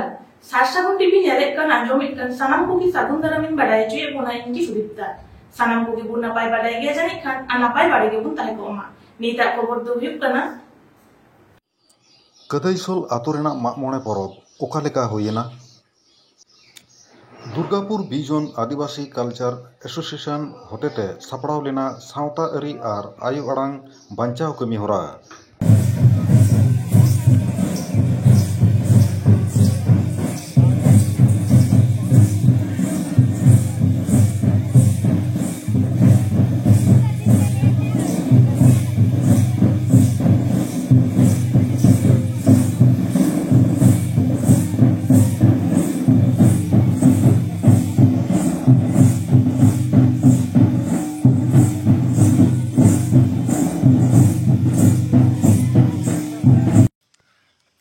जोहार सारसागुन TV नेलेट kan anjomit kan sanam ko ki sagun daramin badai cuy bona inki sudipta sanam ko ki bun napai badai ge jani kan anapai badai ge bun tahe ko ma nita kobor do huyuk kana कदैसल आतो रेना मागमणे परब ओका लेका होयेना दुर्गापुर बिजन आदिवासी culture association हतेते सापड़ाव लेना सावता आरी are आयु आड़ांग बांचाव कमी हरा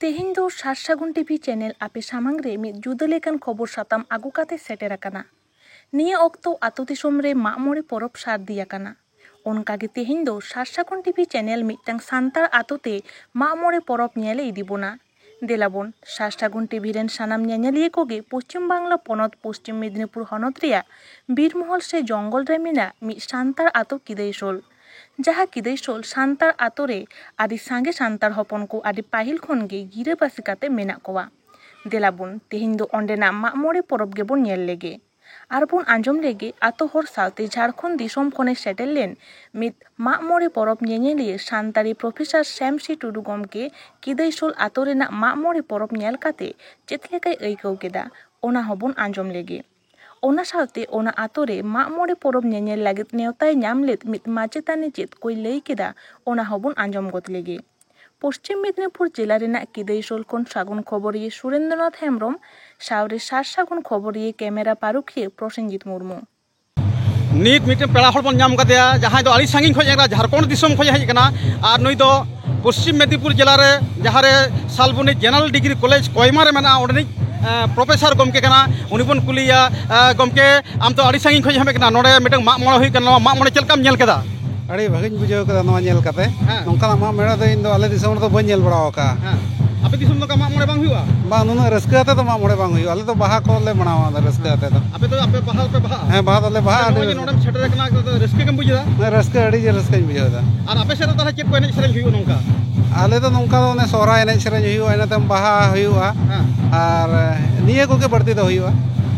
तेहें दो सारसागुन टीवी चैनल आपे सामांग रे मिद जुदा लेकान खबर साताम आगु काते सेटेर आकाना निया ऑक्तो आतो दिसोम रे मागमोड़े परब सारदी आकाना ओनकागे तेहें दो सारसागुन टीवी चैनल मिदटांग सान्तार आतोते मागमोड़े परब नेले इदी बोना देलाबोन सारसागुन टीवी रेन सानाम नेनेलिये कोगे पश्चिम बांगला पनत पश्चिम मेदिनीपुर हनत रेया बीरमहल से जंगल रे मेना मिद सान्तार आतो किदैसल जहाँ किदैसल सान्तार आतोरे आदि सांगे सान्तार हपन को आदि पाहिल खन गे गिराबासी काते मेना कोवा देलाबोन तेहें दो ओंडेना मागमोड़े परब गेबोन नेल लेगे आरबोन आंजम लेगे आतो हर सावते झारखंड दिसोम खने सेटेल लेन मिद मागमोड़े परब नेनेलिये सान्तारी प्रोफेसर श्यामसी टुडू गमके किदैसल आतो रेना मागमोड़े परब नेल काते चेद लेकाय आइकाव केदा ओना हबोन आंजम लेगे ओना सावते ओना आतोरे मागमोड़े परब नेनेल लागिद नेवताय नाम लेद मिद माचेतानी चेद कोई लई केदा ओना हबोन आंजम गत लेगे पश्चिम मेदिनीपुर जिला रेना किदैसल खन सागुन खबरिये सुरेंद्रनाथ हेम्ब्रम सावरे सारसागुन खबरिये कैमेरा पारुखिये प्रसेनजित मुर्मू नीट मिटे पेड़ा हर बन नाम कदेया जहां दो आली सांगिन खय एकरा झारखंड दिसोम खय हेज कना आर नुई दो पश्चिम मेदिनीपुर जिला रे जहां रे सालबुनी जनरल डिग्री कॉलेज कोयमा रे मेना ओडनी प्रोफेसर गमके कना उनी बन कुलिया गमके आम तो आली सांगिन खय हमे कना नोडे मिटे मागमोड़ हुई कना मागमोड़ चलकाम नेल केदा अड़ी भागिन बुझाव कदा नवा नेल काते नोंका मागमोड़ दो इन दो आले दिसोम रे दो बन नेल बड़ाव का आपे दिसोम दो मागमोड़ बांग हुआ बा नुना रस्का आते तो मागमोड़ बांग हुई आले तो बाहा को ले मनावा रस्का आते तो आपे बाहा पे बाहा हां बाहा दले बाहा नोडे नोडे छेटर कना रस्के कम बुझदा रस्का अड़ी जे रस्का बुझावदा आर आपे सेरा ताला चेक को एने सेरेन हुई नोंका आले तो नोंका दो ने सोहरा एने सेरेन हुई एने तम बाहा हुईआ आर निये को के बढ़ती तो हुईआ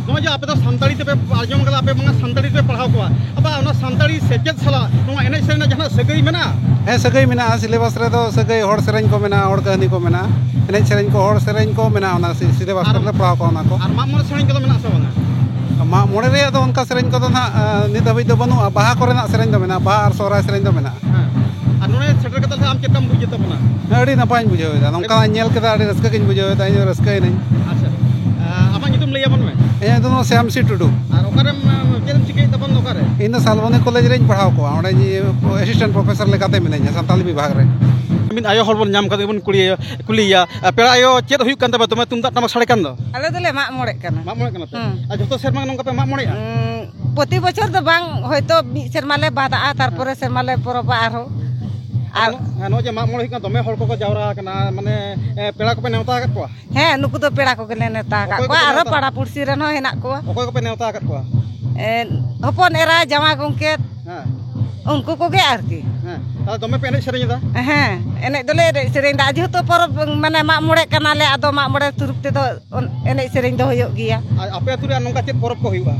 नो जे आपे तो संताड़ी ते आजम कला आपे मंगा संताड़ी ते पढ़ाव को अब ओना संताड़ी सेचेत सला नो एने सेरेन जहां सगई मेना हे सगई मेना सिलेबस रे तो सगई हड़ सेरेन को मेना हड़ कहानी को मेना एने सेरेन को हड़ सेरेन को मेना ओना सिलेबस रे पढ़ाव को ओना को आर मागमोड़ सेरेन को मेना सबना मागमोड़ रे तो उनका सेरेन को तो ना नित हबी तो बनु बाहा करे ना सेरेन दो मेना बाहा और सोहरा सेरेन दो मेना आर नोने सेटर कतल आम चेकम बुझे तबना अड़ी नपाय बुझावदा नोंका नेल केदा अड़ी रस्का किन बुझावदा इन रस्का नहीं अच्छा आमा नितुम लैया बन में ए दोनो श्यामसी टुडू आर ओकरे चेदम चिके तबन ओकरे इन सालबनी कॉलेज रे पढ़ाव को ओडे असिस्टेंट प्रोफेसर लेकाते मिनाया संताली विभाग रे मिन आयो हर बन नाम कदे बन कुलिया पेड़ा आयो चेद हुई कान तबे तुमे तुमदा टमक साड़े कान दो आले दोले मागमोड़े काना मागमोड़े काना पे आ जतो सेरमा नंका पे मागमोड़े प्रति बछर दो बांग होयतो मि सेरमा ले बादा तारपरे सेरमा ले परबा आरो आर नो जे मागमोड़े का दमे हर को जावरा कना माने पेड़ा को पे नेवता काट को हे नुकु तो पेड़ा को गेले नेता का को आरो पाड़ा पुरसी रेन हेना को ओको को पे नेवता काट को हपन एरा जामा गंके हां उनको को गे आरकी हां ता दमे पे एने सेरेन दा हें एने दोले सेरेन दा जेतो परब माने मागमोड़े काना ले आदो मागमोड़े तुरुप ते तो एने सेरेन दो होयो गिया आपे अतुरे नंका चेत परब को हुआ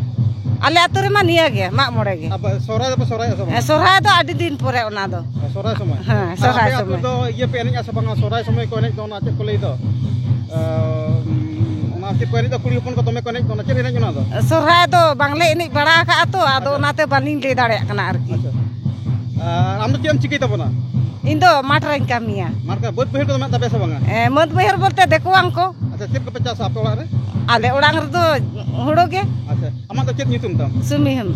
आले आतुरे मा निया गे मागमोड़े गे अब सोराय दो सोराय सब सोराय दो आदि दिन परे ओना दो सोराय समय हां सोराय समय तो ये पे एने आसा बांगा सोराय समय को एने दो ना चेत को लई दो ओना चेत को एने दो कुड़ी हपन को दमे को एने दो ना चेत एने जोना दो सोराय दो बांगले एने बड़ा का तो आदो ओनाते बालिन ले दाड़े कना आरकी आम तो चेम चिके तबना इन दो माठ रे कामिया मारका बद बहिर को मत तबे बांगा मत बहिर बोलते देखवां को अच्छा चेत को पचास आप ओड़ा रे आले ओडांग रे तो हुड़ो गे अच्छा आमा तो चेत नितुम तम सुमी हम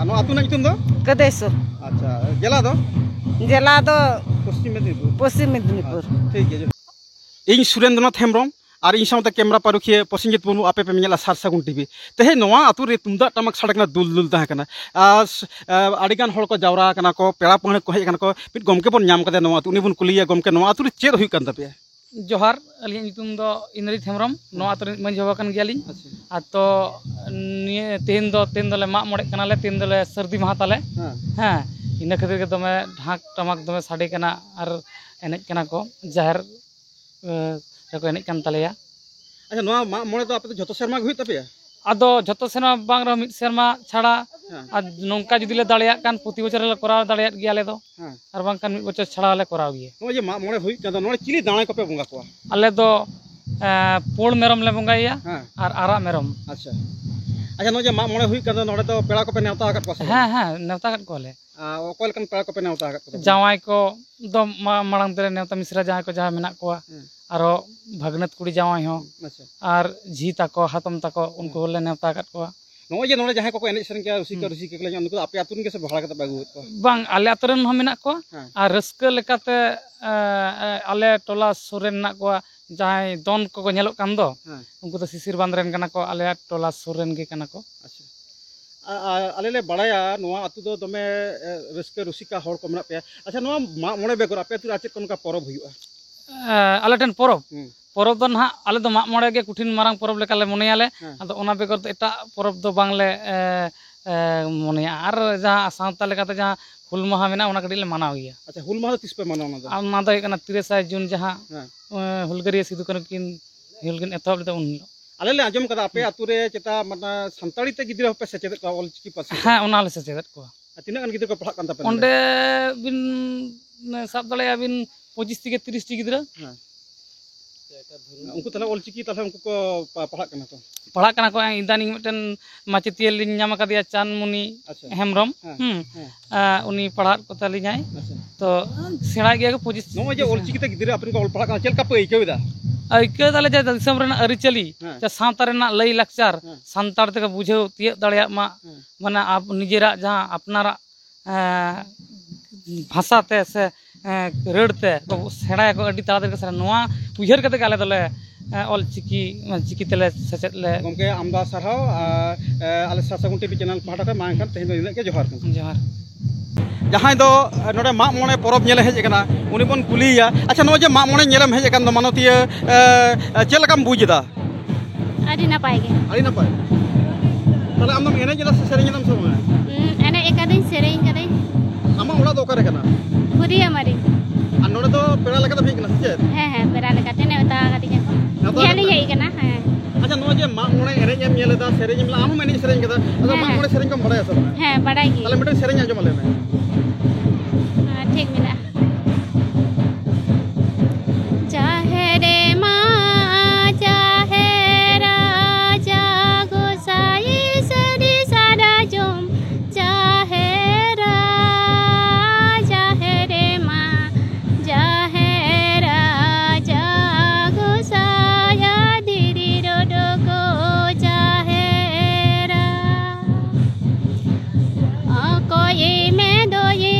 आनो आतु ना नितुम दो कदेसो अच्छा जिला दो पश्चिम मेदिनीपुर ठीक है इन सुरेंद्रनाथ हेम्ब्रम और इन साथ कैमरा पारुखिए प्रसेनजित मुर्मू आपे पे मेला सारसागुन टीवी तेहे नोआ आतु रे तुमदा टमक साड़कना दुल दुल ताहेकना आडिगान हड़ को जावरा कना को पेड़ा पहणे को हेज कना को मिट गमके बन नाम कदे नोआ आतु उनी बन कुलिया गमके नोआ आतु रे चेद हुई कान तपे जोहार अलिया नितुम दो इनरित हेमरम नो आतो मंझ बाबा कान गियालिन आतो निये तेन दोले मा मोड़े कनाले तेन दोले सर्दी माहा ताले हाँ इन खातिर के दमे ढाक टमाक दमे साडे कना और एनेज कना को जाहिर रको एनेज कान तालेया। अच्छा नोआ मा मोड़े तो आपे तो जतो शर्मा हुई तपेया आदो झतो सेरमा बांग रह मिद सेरमा छाड़ा आ नोंका जुदी ले दाड़िया कान प्रति बछर ले कराव दाड़िया गिया ले दो और बांग कान मिद बछर छाड़ा ले कराव गिया। नो जे मा मोड़े हुई कदा नोड़े चिली दाणे को पे बंगा को आले दो पोड़ मेरम ले बंगाइया और आरा मेरम। अच्छा अच्छा नो जे मा मोड़े हुई कदा नोड़े तो पेड़ा को पे नेवता आकत को हाँ हाँ नेवता काट कोले ओकल कन पेड़ा को पे नेवता आकत को जावाई को दो मांग तेरे नेवता मिश्रा जहाँ को जहाँ मेना को आरो भगनत कुड़ी जावाई हो और झी ताको हातम ताको उनको ले नेवता काट को नो जे नोड़े जहाँ को एनेज सेरन के रुसी के ले उनको आपे आतुन के से भाड़ा के बागु को बांग आले आतरन हम मेना को और रस्के लेकाते आले टोला सुरेन ना को जहाँ दोन को नेलो कान दो उनको तो सिसिर बांद्रेन कना को आले टोला सुरेन के कना को। अच्छा आले ले बड़ाया नोआ अतु दो दमे रस्के रुसिका हर को मेना पे। अच्छा नोआ मा मोड़े बेगर आपे अतु आचेत कोनका परब हुआ आले टन परब परब दो ना आले दो माग मोड़े के कुठिन मारांग परब लेकाले मनेयाले आदो ओना बेगर तो एटा परब दो बांगले मनेया और जहाँ सावता लेकाते जहाँ हुल माहा मेना ओना कड़ी ले मानाव गया। अच्छा हुल माहा तिस पे मानाव ना दो एकना 30 जून जहाँ हुलगरिया सिदु कानु किन हुलगिन एतहब ले उन आले ले आजम कदा आपे आतु रे चेता माना संताड़ी ते गिदरा पे सेचेद को ऑलचिकी पास हाँ ओना ले सेचेद को तिना गन गिदरा को पढ़ा कान तापे ओंडे बिन साब दले बिन 25 থেকে 30 टी गिदरा उनको तले ऑलचिकी तले उनको को पढ़ा काना तो पढ़ा काना को इदानी मिटन माचेतिया लिन नाम कदिया चांदमुनि हेमरम उनी पढ़ा को तली जाय तो सेणा गया को 25 नो जे ऑलचिकी ते गिदरा अपन को ऑल पढ़ा का चेल का पे इकेदा आइके दाले जे दिसम रेना अरिचली जे सावता रेना लई लाक्चार संतार ते बुझेव तिय दड़िया मा माने आप निजेरा जहां अपनारा भाषा ते से रड़ते सेणा को अडी ताड़ाताड़ी के नोआ उयहर कते आले दले ऑलचिकी चिकी तेले सेचेद ले गमके आमदा सरहाव आले सासागुन टीवी चैनल पाटा का मांगखान तेहेन इना के जोहार जोहार जहाँ दो नोडे माग मोड़े परब नेले हेज कना उनी बन कुलिया। अच्छा नो जे माग मोड़े नेलम हेज कन दो मानोतिया चेल लकाम बुझदा आदि नापाय गे आदि नापाय ताले आम दम एनेज ला सेरेñ दम समय एने एकादिन सेरेñ कदई आमा ओला दो करे कना खुदी हमारी आ नोडे दो पेड़ा लका दम हेकना से हाँ पेड़ा लका ते नेवता कदिया को याली हेई कना हाँ। अच्छा नो जे माग मोड़े एनेज एम नेलेदा सेरेñ एम ला आम एनेज सेरेñ कदा अदा माग मोड़े सेरेñ को बड़ाय सब हाँ बड़ाई गे ताले मिटे सेरेñ आजम ले में ठीक मिला चाहे रे माँ चाहे राजा गोसाई सरी सारा जोम चाहे राजा रे माँ चाहे राजा गोसाया दीदी रोडो को चाहे रा कोई में दो ये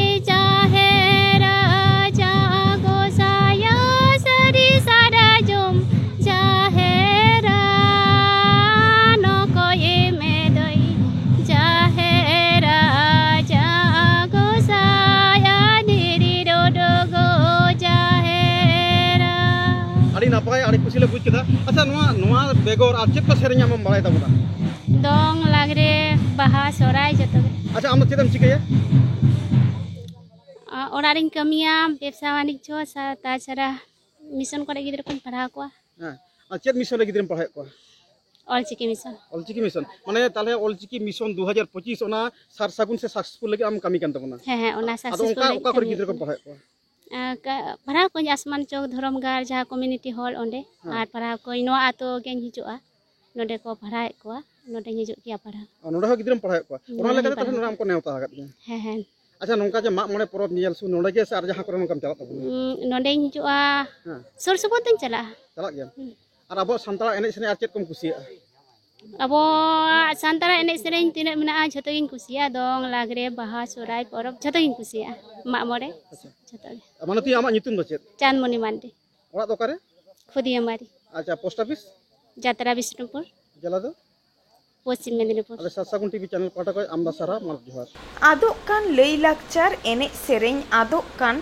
नापाय आड़ी खुशी ले बुझ केदा। अच्छा नोआ बेगोर आ चेक को सेरेñ आम बाड़ाय ताबोना दोंग लागरे बाहा सोराय जतो। अच्छा आम चेदम चिकैया ओरारिन कमिया व्यवसाय वाणिज्य ताछाड़ा मिशन करे गिदरा को पढ़ा को हां चेद मिशन रे गिदरम पढ़ाय को ऑलचिकी मिशन माने ताले ऑलचिकी मिशन 2025 ओना सार सागुन से सक्सेसफुल लगे आम कमी कान ताबोना हां ओना सक्सेसफुल ओका करे गिदरा को पढ़ाय को पढ़ा को आसमान चौक धर्मगार जहाँ कम्युनिटी हॉल ओंडे और पढ़ा को नोआ आतो गेन हिजुआ नोडे को पढ़ाए को नोडे हिजु किया पढ़ा नोडे हो गिदरम पढ़ाए को ओना लेका ताले नोडे हमको नेवता हगत हां हां। अच्छा नोंका जे माग मोड़े परब नियल सु नोडे के सार जहाँ करे नोकम चला ताबो नोडे हिजुआ सुर सुपुर दिन चला गया और अब संतारा एने सेने आर चेत कम कुसिया अब संतारा एने सेरेñ तिना मेना झतो गिन कुसिया दोंग लागरे बाहा सोराय परब झतो गिन कुसिया माग मोड़े झतो गे माने ती आमा नितुम दो चेत चांदमुनि मांडी ओरा दो करे खुदी हमारी। अच्छा पोस्ट ऑफिस जात्रा विष्णुपुर जिला दो पश्चिम मेदिनीपुर। अले सासागुन टीवी चैनल पाटा को आमदा सारा माल जोहार आदोग कान लई लाकचार एने सेरेñ आदोग कान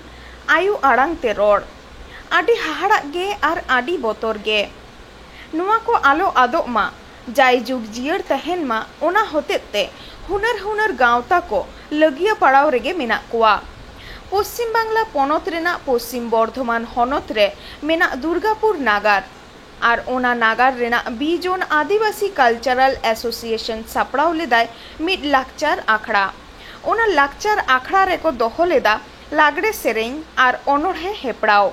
आयु आड़ांग ते रोड आडी हाहाड़ाग गे आर आडी बोतर गे नुआ को आलो आदोग मा जाय जुग जियर तहेन मा ओना होतेते हुनर हुनर गावता को लगिया पड़ाव रेगे मेना कोआ पश्चिम बांगला पनत रेना पश्चिम बर्धमान हनत रे मेना दुर्गापुर नागार और ओना नागार रेना 20 जन आदिवासी कल्चरल एसोसिएशन सापड़ाव लेदाय मिड लाकचार आखड़ा ओना लाकचार आखड़ा रेको दोहो लेदा लागड़े सेरेñ और अनोढ़े हेपड़ाव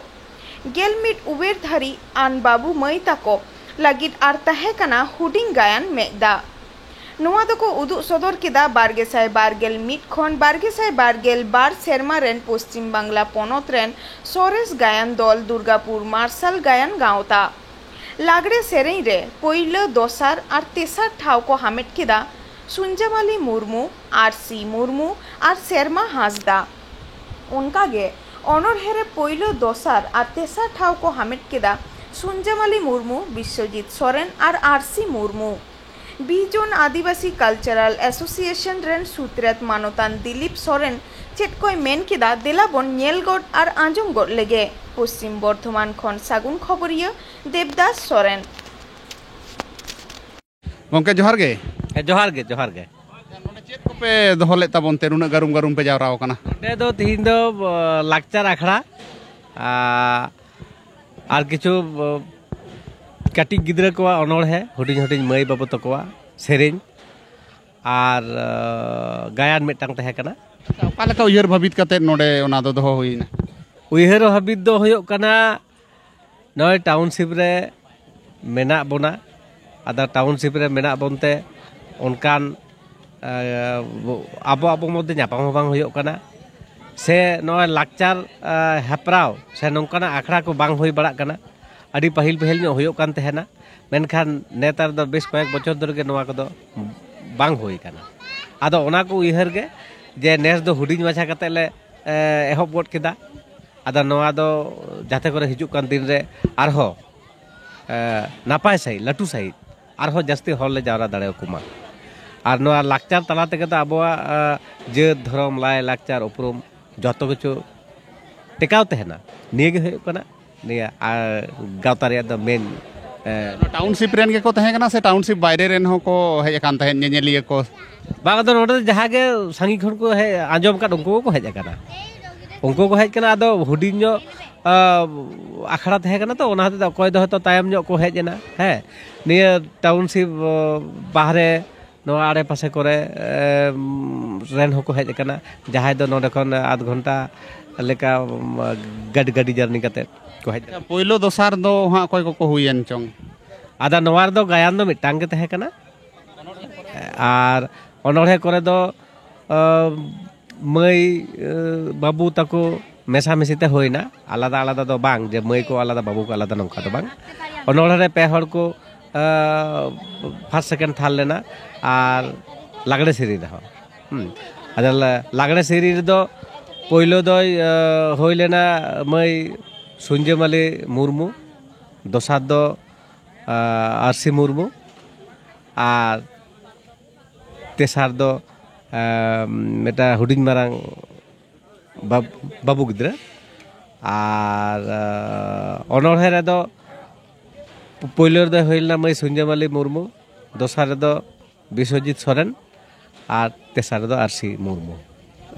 गेल मिड उबेर धारी आन बाबू मई ताको लगिद आर तहे कना हुडिंग गायन मेदा नुआ दो को उदुग सदर केदा 2021 खन 2022 सेरमा रेन पश्चिम बांगला पनत रेन सरेस गायन दल दुर्गापुर मार्शल गायन गावता लागड़े सेरेñ रे पयलो दसार और तेसार ठाव को हामेट केदा सुंजामाली मुर्मू आरसी मुर्मू और सेरमा हांसदा उनकागे अनोढ़े रे पयलो दसार और तेसार ठाव को हामेट केदा सुंजामाली मुर्मू विश्वजीत सोरेन और आरसी मुर्मू 20 जन आदिवासी कल्चरल एसोसिएशन रेन सुत्रेत मानतान दिलीप सोरेन चेट कोई मेन केदा देलाबन नेलगड और आंजमगड लेगे पश्चिम बर्धमान खन सागुन खबरिया देवदास सोरेन गंके जोहार गे जोहार गे चेत को पे दोहले ताबन ते नुना गारुम गारुम पे जावराव कना नोंडे दो तिहिन दो लाकचार आखड़ा और किछु काटी गिद्रा को अनोढ़े हुडिंग हुडिंग मई बाबू तकोआ सेरेñ और गायन मिटांग तहे कना ओका लेका उयहर भाबित कते नोडे ओना दो दोहो हुइना उयहर भाबित दो होयोग कना नय टाउनशिप रे मेना बोना आदा टाउनशिप रे मेना बोनते उनकान आबो आबो मध्य नापाम बांग होयोग कना से नय लाकचार हेपराव से नोंकाना आखड़ा को बांग होई बड़ा कना अड़ी पहिल पहिल नो होयोग कान तहेना मेनखान नेतार दो बेस कयेक बचर दरगे नोआ को दो बांग होई कना आदो ओना को उयहर गे जे नेस दो हुडिंग माछा कते ले एहब गड केदा आदो नोआ दो जाते करे हिजुग कान दिन रे आरहो नापाय सही लटू सही आरहो जास्ती हर ले जावरा दाड़े कुमा और नोआ लाकचार तला तेगे दो आबोआ जेत धर्म लाय लाकचार उपरुम जतो किछु टेकाव तहेना निये गे होयोग कना निया गावता रे द मेन टाउनशिप रेन के को तहे कना से टाउनशिप बायरे रेन हो को हेज कान तहे नेनेलिया को बाग दो नोडे जहां गे सांगी खन को हे आंजम का उनको को हेज कना उनको को हेज कना आदो हुडिंग जो आखड़ा तहे कना तो ओना हते कोय दो तो तायम जो को हेज ना है निया टाउनशिप बाहरे नो आड़े पासे करे रेन हो को हेज कना जहां दो नोडे खन आध घंटा लेका गाड़ी जर्नी कते को हेज पयलो दोसार दो हा कोय को हुयन चोंग आदा नवार दो गायन दो मिटांग के तहे कना और अनोढ़े करे दो मई बाबू तको मेसा मेसिते होइना आलादा आलादा दो बांग जे मई को आलादा बाबू को आलादा नंका दो बांग अनोढ़े पे हड़ को फर्स्ट सेकेंड थाल लेना और लागड़े सेरी रहो आदा लागड़े सेरी दो पयलो दो होई लेना मई सुंजमाली मुर्मू दोसार दो आरसी मुर्मू और तेसार दो मेटा हुडिंग मारांग बाबू गिद्रा और अनोढ़े रे दो पयलो दो होइलना मई सुंजमाली मुर्मू दोसार दो विश्वजीत सोरेन और तेसार दो आरसी मुर्मू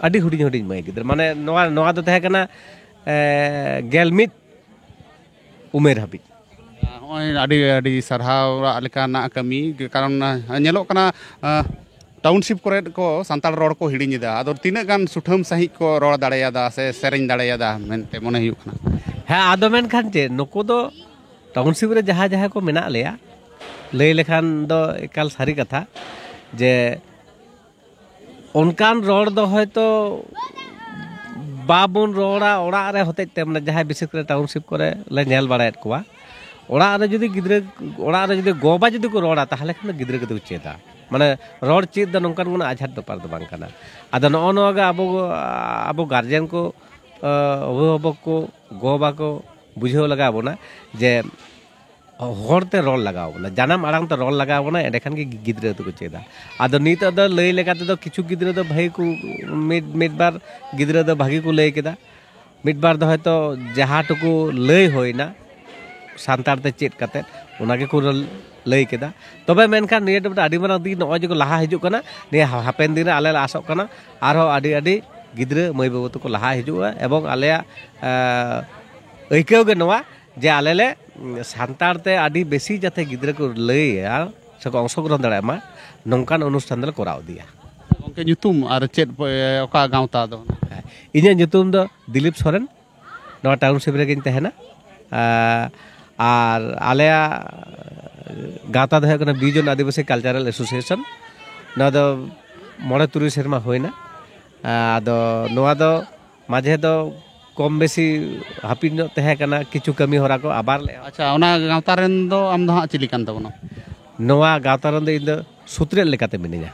अड़ी हुडिंग हुडिंग मई गिद्रा माने नोआ नोआ दो तहे कना गेलमित उमेर हाबी अड़ी अड़ी सरहाव लेकाना कमी कारण नेलोग कना टाउनशिप करे को सांताल रोड को हिड़िंदा आदो तीना गान सुठम सही को रोड दाड़ेयादा से सेरेñ दाड़ेयादा मेनते मने हुयुग कना हाँ आदो मेन खान जे नुको दो टाउनशिप रे जहाँ जहाँ को मेना लेया लई लेखान दो एकाल सारी कथा जे उनकान रोड दो हयतो बाबुन रोड़ा ओड़ा रे होते ते माने जहाँ विशेष करे टाउनशिप करे ले नेल बाड़ायत कोवा ओड़ा रे जुदी गिद्रे ओड़ा रे जुदी गोबा जुदी को रोड़ा ताहले खान गिद्रे के चेदा माने रोड चेद द नोंकान गुना आझात बेपार दो बांग काना आदो नो नोगा आबो गार्जियन को अभिभावक को गोबा को बुझाव लगा बोना जे हरते रोल लगाव बोना जानम आड़ांग तो रोल लगाव बोना एडेखान के गिद्रे तो चेदा आदो नीत दो लई लेका तो किछु गिद्रे दो भाई को मिड बार गिद्रे दो भागी को लई केदा मिड बार दो हयतो जहाँ टुकु लय होइना सानतार ते चेत काते उनागे को लय केदा तबे मेनखान निये दो आदि मारang दिन नय जो लाहा हिजुक कना ने हापेन दिन आले आसक कना आरो आदि आदि गिद्रा मै बाबू तो को लाहा हिजुआ एवं आलेया ऐकेव गे नवा जे आलेले सानतार ते आदि बेसी जाते गिद्रा को लयया सको अंशग्रहण दाड़ामा नोंकान अनुष्ठान दले कोराव दिया गंके nyutum आर चेत ओका गावता दो इन्या nyutum दो दिलीप सोरेन नवा टाउनशिप रे गिन तहना आर आलेया गाता दो है बीजन आदिवासी कल्चरल एसोसिएशन ना दो मोड़े तुरुई सेरमा होइना आदो नवा दो माझे दो कम बेसी हापिन तहे कना किछु कमी होरा को आबार ले अच्छा ओना गावता रेन दो आम दो हा चिली कान तबनो नवा गावता रेन दो इन दो सूत्रे लेकाते मिनिया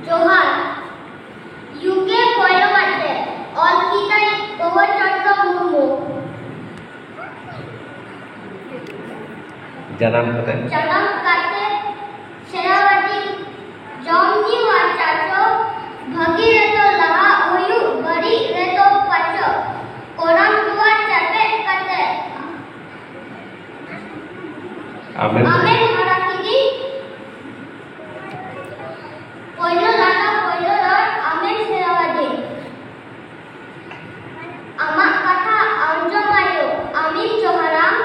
जोहार यूके पयलो माटे और कीताई ओवर चटका मुर्मू जन्म काटे सेरावती जॉमनी वाचाचो भगी रेतो लहा ओयु बड़ी रेतो पाचो कोराम दुआ चटे काटे आमेन हराकिदी पयलो लाना पयलो दर आमेन सेरावती आमा कथा अंजमायो आमिन जोहाराम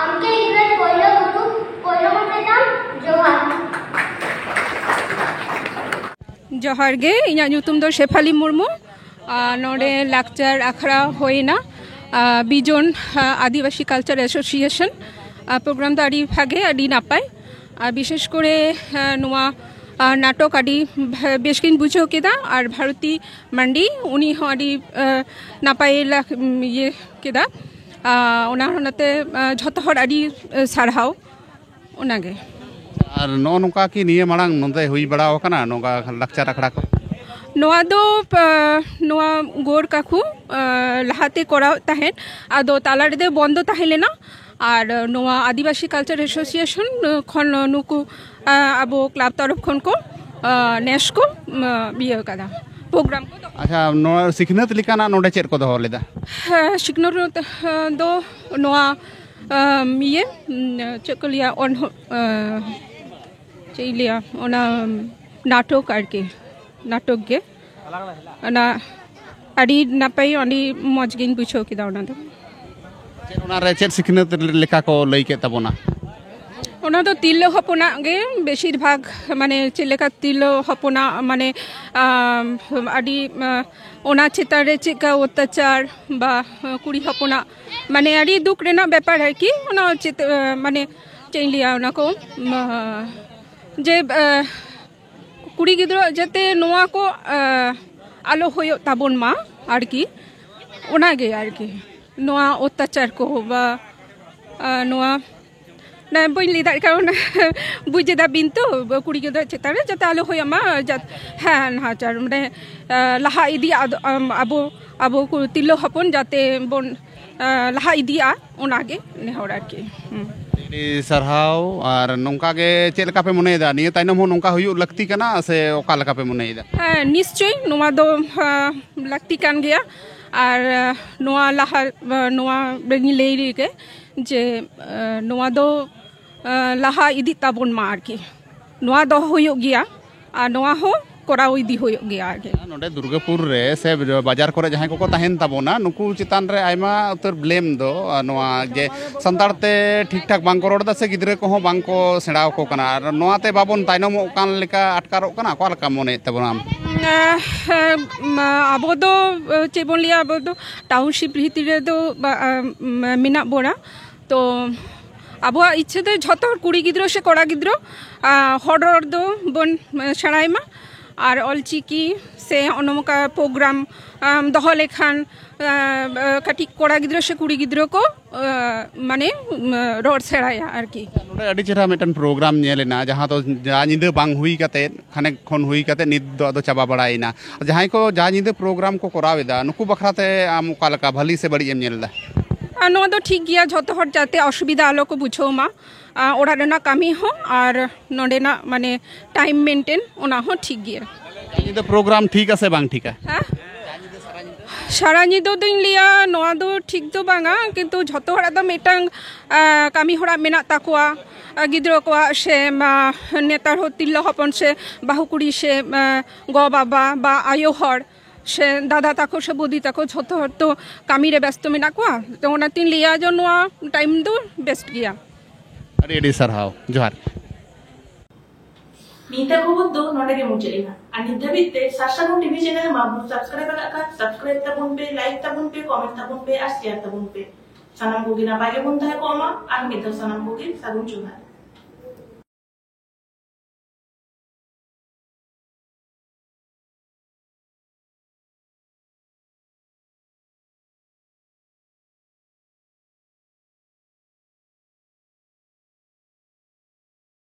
आमके इग्रे पयलो गुरु पयलो मतेदाम जोहार जोहार गे इना nyutum do शेफाली मुर्मू नोडे लाक्चर आखड़ा होइना बीजन आदिवासी कल्चर एसोसिएशन प्रोग्राम दो आदि भागे आदि नापाय विशेष करे नुआ नाटक आदि बेसकिन बुझो केदा और भारती मांडी उनी हो आदि नापाय ये केदा ओना होनते झोतो हर आदि सारहाव ओनागे और नो नोका की निये मांग नोंदे हुई बड़ा होकना नोका लाक्चर आखड़ा को नोआ दो नोआ गोर काकू लहाते कोराव ताहेन आदो तालारे दे बंद ताहेलेना और नोआ आदिवासी कल्चर एसोसिएशन खन नुकु आबो क्लाब तरफ खन को नेश को बियो कदा प्रोग्राम को अच्छा नो सिखनत लिकाना नोडे चेर को दोहो लेदा सिखनत दो नोआ ये चकलिया ऑन चलिया ओना नाटक आरके नाटक गे ना आदि नापाय आदि मजगिन बुझो किदा ओना दो ओना रे चेर सिखनत लेका को लई के तबोना ओना तो तिल्लो हपना गे बेशिर भाग माने चेलेका तिल्लो हपना माने आदि ओना चेतारे चेका अत्याचार बा कुड़ी हपना माने आदि दुख रेना व्यापार है कि ओना चेत माने चलिया ओना को जे कुड़ी गिद्रो जते नोआ को आलो होयो ताबन मा आरकी ओनागे आरकी नोआ अत्याचार को बा नोआ ना बइन लिदा कारण बुझेदा बिनतो कुड़ी गिद्रो चेतारे जते आलो होयो मा हाँ नाचार माने लाहा इदी आबो आबो तिल्लो हपन जाते बन लाहा इदिया ओनागे नेहर आरकी सरहाव और नोंका के चेल का पे मुनेदा निये ताइनम हो नोंका हुयु लगती कना से ओका लका पे मुनेदा हाँ निश्चय नोआ दो लगती कान गया और नोआ लाहा नोआ बेनी लेरी के जे नोआ दो लाहा इदी ताबन मार के नोआ दो हुयु गया और नोआ हो कोराव इदी हुयु गया आगे नोडे दुर्गापुर रे से बाजार करे जहां को ताहेन ताबोना नुकु चितान रे आयमा उतर ब्लेम दो नोआ जे संतारते ठीक ठाक बांको रोडदा से गिद्रे को हो बांको सेडाव को कना नोआते बाबन ताइनम कान लेका अटकारो कना को लका मने तबोना आबो दो चेबन लिया आबो दो टाउनशिप रीति रे दो मिना बोरा तो आबो इच्छे दे झतो कुड़ी गिद्रो से कोड़ा गिद्रो हडर दो बन सेणायमा और अलचिकी से अनमका प्रोग्राम दह लेखान कटी कोड़ा गिद्रो से कुड़ी गिद्रो को माने रोड सेड़ाया आरकी नोडे अडी चेहरा मेटन प्रोग्राम नेलेना जहां तो जा निदे बांग हुई काते खाने खन हुई काते निद दो चाबा बड़ाइना जहां को जा निदे प्रोग्राम को कोरावेदा नुकु बखराते आम कालका भली से बड़ी एम नेलदा नो दो ठीक गया झतो हर जाते असुविधा आलो को बुझो मा ओड़ा रेना कामी हो और नोडेना माने टाइम मेंटेन ओना हो ठीक गया निदे प्रोग्राम ठीक আছে बांग ठीक है सारा निदो दिन लिया नोआ दो ठीक दो बांगा किंतु झोतो हड़ा दो मिटांग कामी हड़ा मेना ताकुआ गिद्रो को से नेतार हो तिल्लो हपन से बाहुकुड़ी से गो बाबा बा आयो हर से दादा ताको से बुदी ताको झोतो हर तो कामी रे व्यस्त मेना कुआ तो ओना तीन लिया जो नोआ टाइम दो बेस्ट गया अड़ी अड़ी सरहाव जोहार नीता खबर दो नोडे के मुचेना আর নির্ধাবিত সাতসাগুন টিভি চ্যানেল মাবু সাবস্ক্রাইব আকান সাবস্ক্রাইব তাবুন পে লাইক তাবুন পে কমেন্ট তাবুন পে আর শেয়ার তাবুন পে সানাম কোগি না পাগে বুন তাহে কমা আর মিতো সানাম কোগি সাগুন চুনা